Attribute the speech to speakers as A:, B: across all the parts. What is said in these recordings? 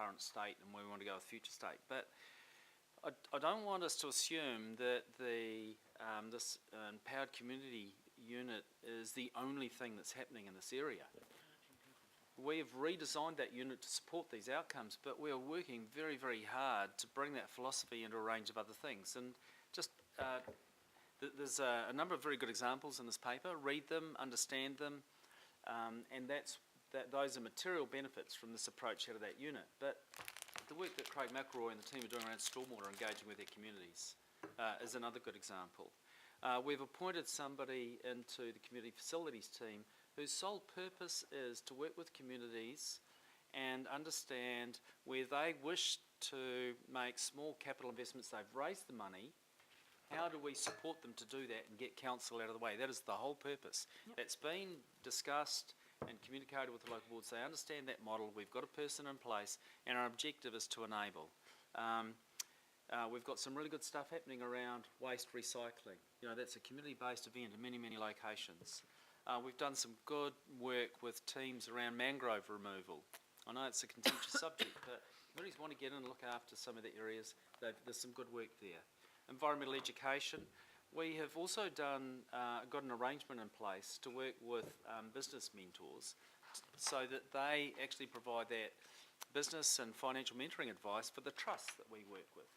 A: current state and where we want to go with future state. But I don't want us to assume that this empowered community unit is the only thing that's happening in this area. We have redesigned that unit to support these outcomes, but we are working very, very hard to bring that philosophy into a range of other things. And just there's a number of very good examples in this paper. Read them, understand them, and those are material benefits from this approach out of that unit. But the work that Craig McElroy and the team are doing around stormwater, engaging with their communities, is another good example. We've appointed somebody into the community facilities team whose sole purpose is to work with communities and understand where they wish to make small capital investments. They've raised the money. How do we support them to do that and get council out of the way? That is the whole purpose. Yep. That's been discussed and communicated with the local boards. They understand that model. We've got a person in place, and our objective is to enable. We've got some really good stuff happening around waste recycling. You know, that's a community-based event in many, many locations. We've done some good work with teams around mangrove removal. I know it's a contentious subject, but communities want to get in and look after some of the areas. There's some good work there. Environmental education. We have also got an arrangement in place to work with business mentors so that they actually provide that business and financial mentoring advice for the trusts that we work with,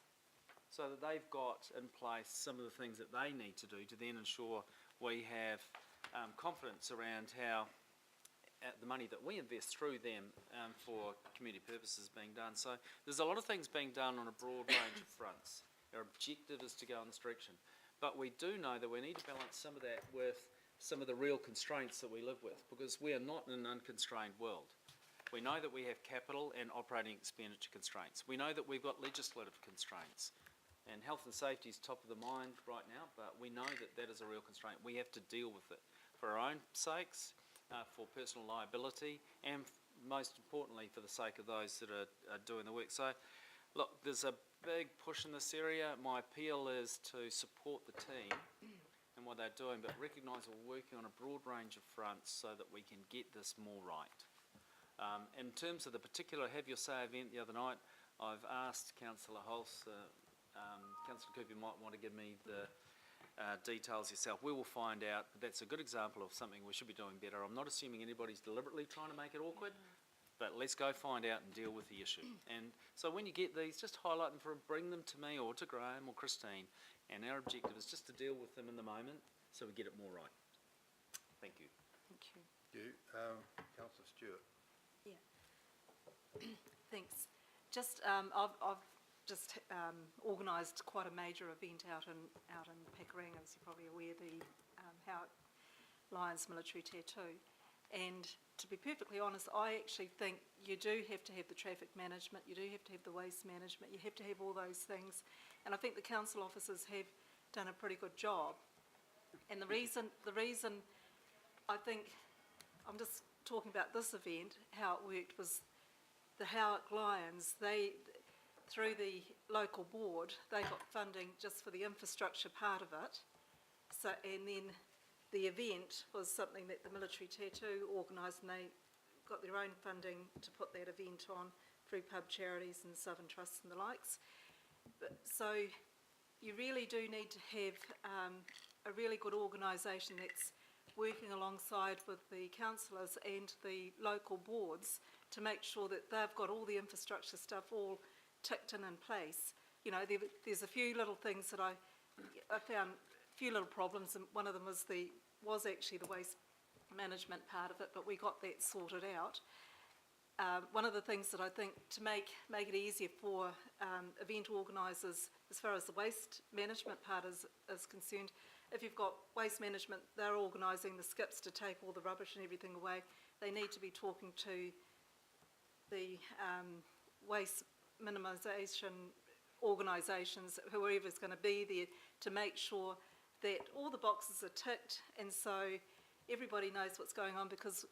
A: so that they've got in place some of the things that they need to do to then ensure we have confidence around how the money that we invest through them for community purposes is being done. So there's a lot of things being done on a broad range of fronts. Our objective is to go in this direction. But we do know that we need to balance some of that with some of the real constraints that we live with, because we are not in an unconstrained world. We know that we have capital and operating expenditure constraints. We know that we've got legislative constraints. And health and safety is top of the mind right now, but we know that that is a real constraint. We have to deal with it for our own sakes, for personal liability, and most importantly for the sake of those that are doing the work. So, look, there's a big push in this area. My appeal is to support the team and what they're doing, but recognise we're working on a broad range of fronts so that we can get this more right. In terms of the particular Have Your Say event the other night, I've asked Councillor Hulse, Councillor Cooper, you might want to give me the details yourself. We will find out, but that's a good example of something we should be doing better. I'm not assuming anybody's deliberately trying to make it awkward, but let's go find out and deal with the issue. And so when you get these, just highlight them, bring them to me or to Graham or Christine, and our objective is just to deal with them in the moment so we get it more right. Thank you.
B: Thank you.
C: Councillor Stewart.
B: Yeah. Thanks. Just I've just organised quite a major event out in Pakuranga, as you're probably aware, the Howard Lions military tattoo. And to be perfectly honest, I actually think you do have to have the traffic management, you do have to have the waste management, you have to have all those things. And I think the council officers have done a pretty good job. And the reason I think, I'm just talking about this event, how it worked was the Howard Lions, through the local board, they got funding just for the infrastructure part of it. So, and then the event was something that the military tattoo organised, and they got their own funding to put that event on through pub charities and Southern Trusts and the likes. So you really do need to have a really good organisation that's working alongside with the councillors and the local boards to make sure that they've got all the infrastructure stuff all ticked in place. You know, there's a few little things that I found, a few little problems, and one of them was actually the waste management part of it, but we got that sorted out. One of the things that I think to make it easier for event organisers as far as the waste management part is concerned, if you've got waste management, they're organising the skips to take all the rubbish and everything away, they need to be talking to the waste minimisation organisations, whoever's going to be there, to make sure that all the boxes are ticked, and so everybody knows what's going on. Because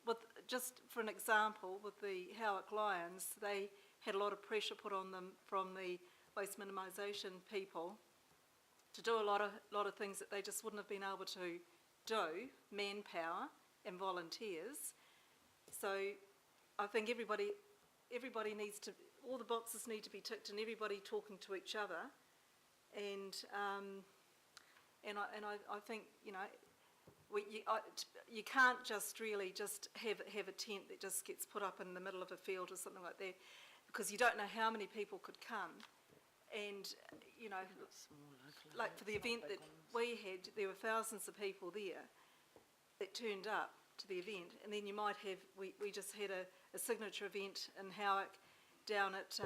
B: just for an example, with the Howard Lions, they had a lot of pressure put on them from the waste minimisation people to do a lot of things that they just wouldn't have been able to do, manpower and volunteers. So I think everybody needs to all the boxes need to be ticked and everybody talking to each other, and I think, you know, you can't just really just have a tent that just gets put up in the middle of a field or something like that, because you don't know how many people could come. And, you know, like for the event that we had, there were thousands of people there that turned up to the event, and then you might have, we just had a signature event in Howick down at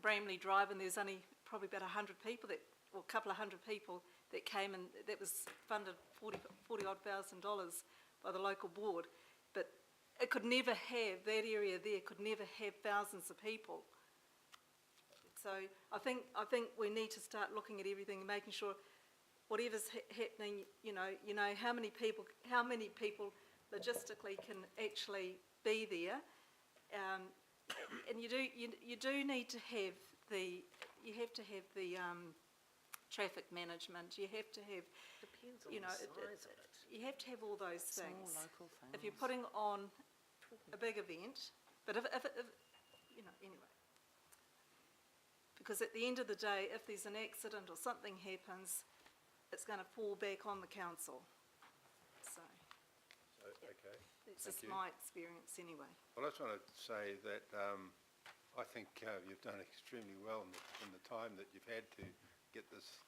B: Bramley Drive, and there's only probably about 100 people that, or a couple of hundred people that came, and that was funded $40,000 by the local board. But it could never have, that area there could never have thousands of people. So I think we need to start looking at everything and making sure whatever's happening, you know how many people logistically can actually be there, and you do need to have the traffic management. You have to have,
D: depends on
B: you know,
D: the size of it.
B: you have to have all those things.
D: Small local things.
B: If you're putting on a big event, but if you know, anyway. Because at the end of the day, if there's an accident or something happens, it's going to fall back on the council. So,
C: Okay.
B: that's
C: Thank
B: just
C: you.
B: my experience anyway.
C: Well, I just want to say that I think you've done extremely well in the time that you've had to get this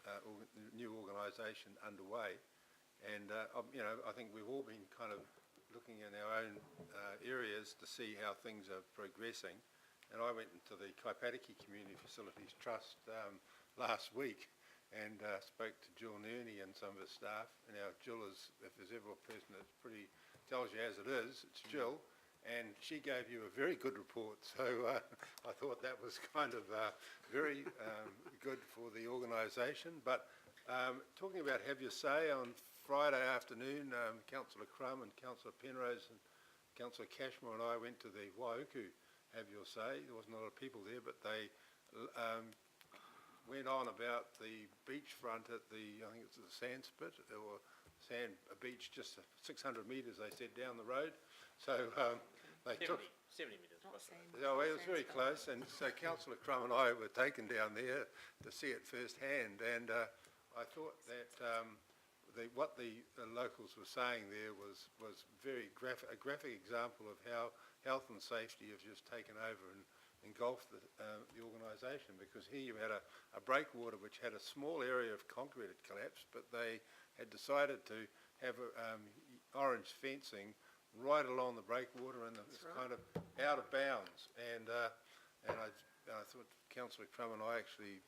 C: new organisation underway. And, you know, I think we've all been kind of looking in our own areas to see how things are progressing. And I went into the Kaipatiki Community Facilities Trust last week and spoke to Jill Nerney and some of his staff. And now Jill is, if there's ever a person that tells you as it is, it's Jill. And she gave you a very good report. So I thought that was kind of very good for the organisation. But talking about have your say, on Friday afternoon, Councillor Crum and Councillor Penrose and Councillor Cashmore and I went to the Waiuku Have Your Say. There wasn't a lot of people there, but they went on about the beachfront at the, I think it's the sand spit, or sand, a beach just 600 metres, they said, down the road. So they
E: 70 metres.
C: yeah, well, it was very close, and so Councillor Crum and I were taken down there to see it firsthand, and I thought that what the locals were saying there was very a graphic example of how health and safety have just taken over and engulfed the organisation, because here you had a breakwater which had a small area of concrete had collapsed, but they had decided to have orange fencing right along the breakwater, and it's kind of out of bounds. And I thought Councillor Crum and I actually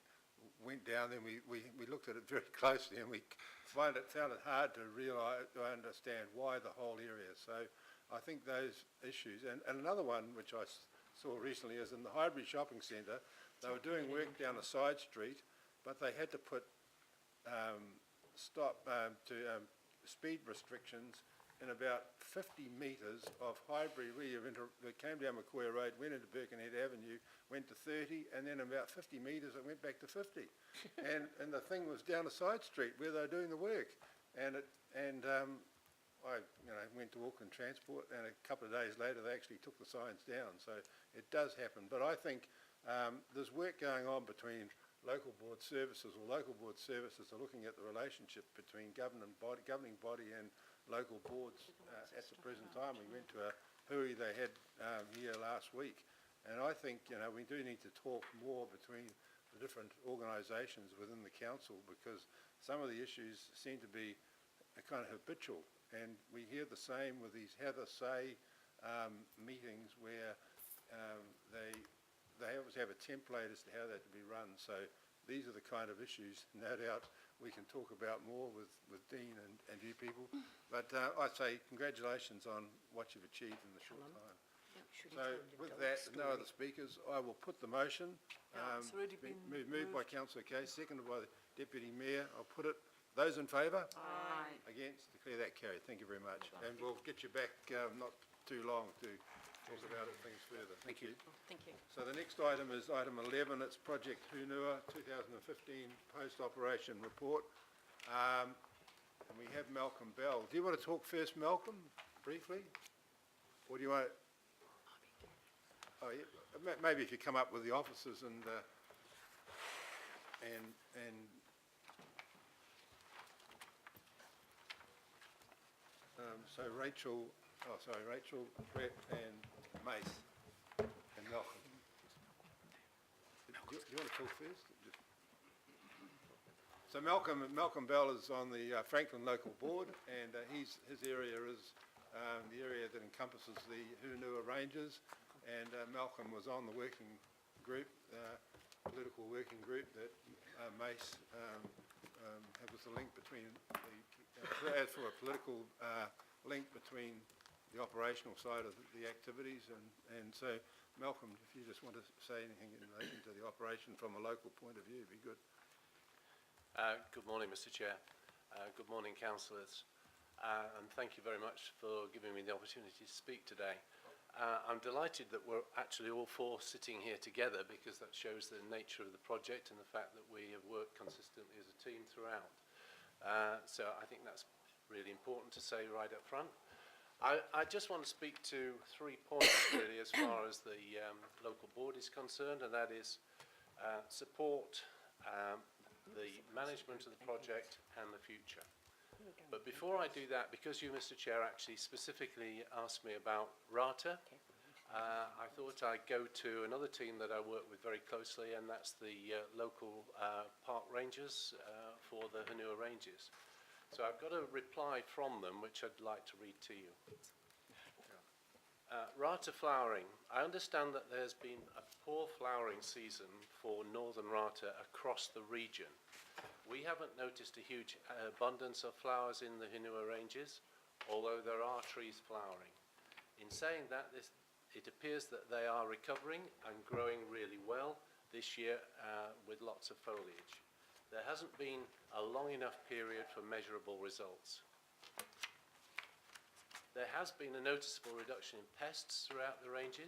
C: went down there, and we looked at it very closely, and we found it hard to understand why the whole area. So I think those issues, and another one which I saw recently is in the Highbury Shopping Centre. They were doing work down a side street, but they had to put speed restrictions in about 50 metres of Highbury, where you came down Macquarie Road, went into Birkenhead Avenue, went to 30, and then about 50 metres it went back to 50. and the thing was down a side street where they were doing the work. I went to Auckland Transport, and a couple of days later they actually took the signs down. So it does happen. But I think there's work going on between local board services, or local board services are looking at the relationship between governing body and local boards at the present time. We went to a hui they had here last week, and I think, you know, we do need to talk more between the different organisations within the council, because some of the issues seem to be kind of habitual, and we hear the same with these have a say meetings where they always have a template as to how they're to be run. So these are the kind of issues, no doubt, we can talk about more with Dean and you people. But I'd say congratulations on what you've achieved in the short time. So with that, no other speakers, I will put the motion.
B: It's already been
C: moved by Councillor Kay, seconded by the Deputy Mayor. I'll put it. Those in favour?
D: Aye.
C: Against? Declare that carried. Thank you very much. And we'll get you back not too long to talk about things further. Thank you.
D: Thank you.
C: So the next item is item 11. It's Project Hunua 2015 Post-Operation Report. And we have Malcolm Bell. Do you want to talk first, Malcolm, briefly? Or do you want to... Oh, yeah. maybe if you come up with the officers and so Rachel, Brett and Mace and Malcolm. Do you want to talk first? So Malcolm Bell is on the Franklin Local Board, and his area is the area that encompasses the Hunua Ranges, and Malcolm was on the working group, political working group that Mace was the link between as for a political link between the operational side of the activities, and so Malcolm, if you just want to say anything in relation to the operation from a local point of view, it'd be good.
D: Good morning, Mr. Chair. Good morning, councillors. And thank you very much for giving me the opportunity to speak today. I'm delighted that we're actually all four sitting here together, because that shows the nature of the project and the fact that we have worked consistently as a team throughout. So I think that's really important to say right up front. I just want to speak to 3 points really as far as the local board is concerned, and that is support, the management of the project and the future. But before I do that, because you, Mr. Chair, actually specifically asked me about RATA, I thought I'd go to another team that I work with very closely, and that's the local park rangers for the Hunua Ranges. So I've got a reply from them, which I'd like to read to you. Rata flowering. I understand that there's been a poor flowering season for northern Rata across the region. We haven't noticed a huge abundance of flowers in the Hunua Ranges, although there are trees flowering. In saying that, it appears that they are recovering and growing really well this year with lots of foliage. There hasn't been a long enough period for measurable results. There has been a noticeable reduction in pests throughout the ranges.